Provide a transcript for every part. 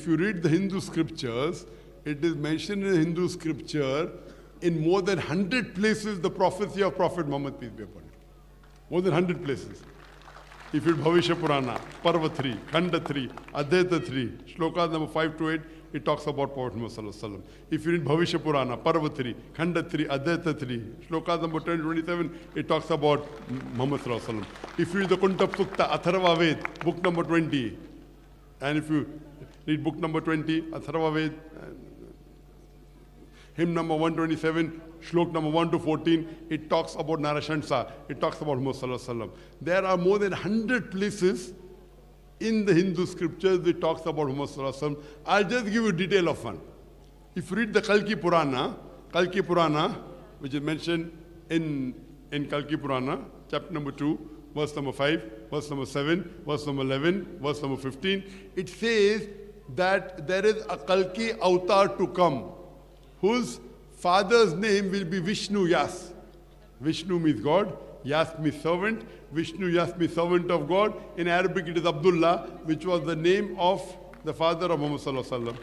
if you read the Hindu scriptures, it is mentioned in the Hindu scripture in more than 100 places the prophecy of Prophet Muhammad, peace be upon him. More than 100 places. If you read Bhavishya Purana, Parva 3, Khanda 3, Advaita 3, Shlokas number 5 to 8, it talks about Prophet Muhammad sallallahu alaihi wasallam. If you read Bhavishya Purana, Parva 3, Khanda 3, Advaita 3, Shlokas number 10 to 27, it talks about Muhammad sallallahu alaihi wasallam. If you read the Kunta Sukta, Atharva Ved, book number 20, and if you read book number 20, Atharva Ved, hymn number 127, Shlok number 1 to 14, it talks about Narashansa, it talks about Muhammad sallallahu alaihi wasallam. There are more than 100 places in the Hindu scriptures that talks about Muhammad sallallahu alaihi wasallam. I'll just give you detail of one. If you read the Kalki Purana, which is mentioned in Kalki Purana, chapter number 2, verse number 5, verse number 7, verse number 11, verse number 15, it says that there is a Kalki avatar to come, whose father's name will be Vishnu Yas. Vishnu means God, Yas means servant, Vishnu Yas means servant of God. In Arabic it is Abdullah, which was the name of the father of Muhammad sallallahu alaihi wasallam.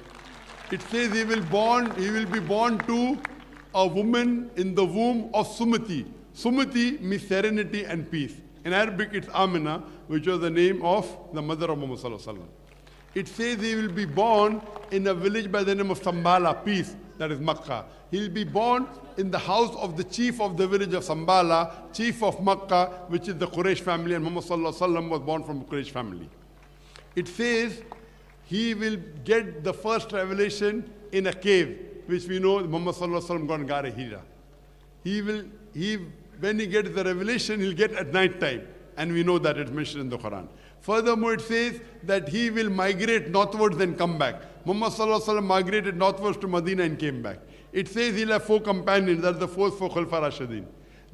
It says he will be born to a woman in the womb of Sumati. Sumati means serenity and peace. In Arabic it's Amina, which was the name of the mother of Muhammad sallallahu alaihi wasallam. It says he will be born in a village by the name of Sambala, peace, that is Makkah. He will be born in the house of the chief of the village of Sambala, chief of Makkah, which is the Quraysh family, and Muhammad sallallahu alaihi wasallam was born from the Quraysh family. It says he will get the first revelation in a cave, which we know Muhammad sallallahu alaihi wasallam got in Gare Hira. When he gets the revelation, he'll get at night time, and we know that it's mentioned in the Quran. Furthermore, it says that he will migrate northwards and come back. Muhammad sallallahu alaihi wasallam migrated northwards to Medina and came back. It says he'll have 4 companions, that's the 4th for Khulafa Rashidin.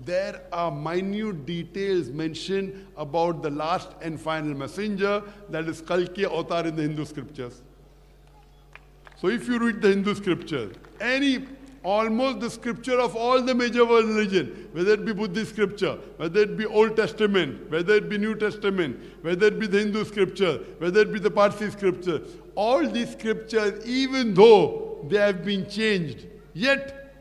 There are minute details mentioned about the last and final messenger, that is Kalki avatar in the Hindu scriptures. So if you read the Hindu scriptures, almost the scripture of all the major world religion, whether it be Buddhist scripture, whether it be Old Testament, whether it be New Testament, whether it be the Hindu scripture, whether it be the Parsi scripture, all these scriptures, even though they have been changed, yet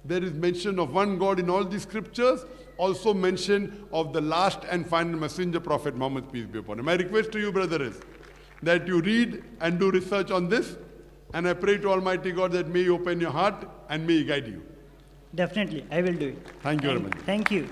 there is mention of one God in all these scriptures, also mention of the last and final messenger, Prophet Muhammad, peace be upon him. My request to you, brother, is that you read and do research on this, and I pray to Almighty God that may He open your heart and may He guide you. Definitely, I will do it. Thank you very much. Thank you.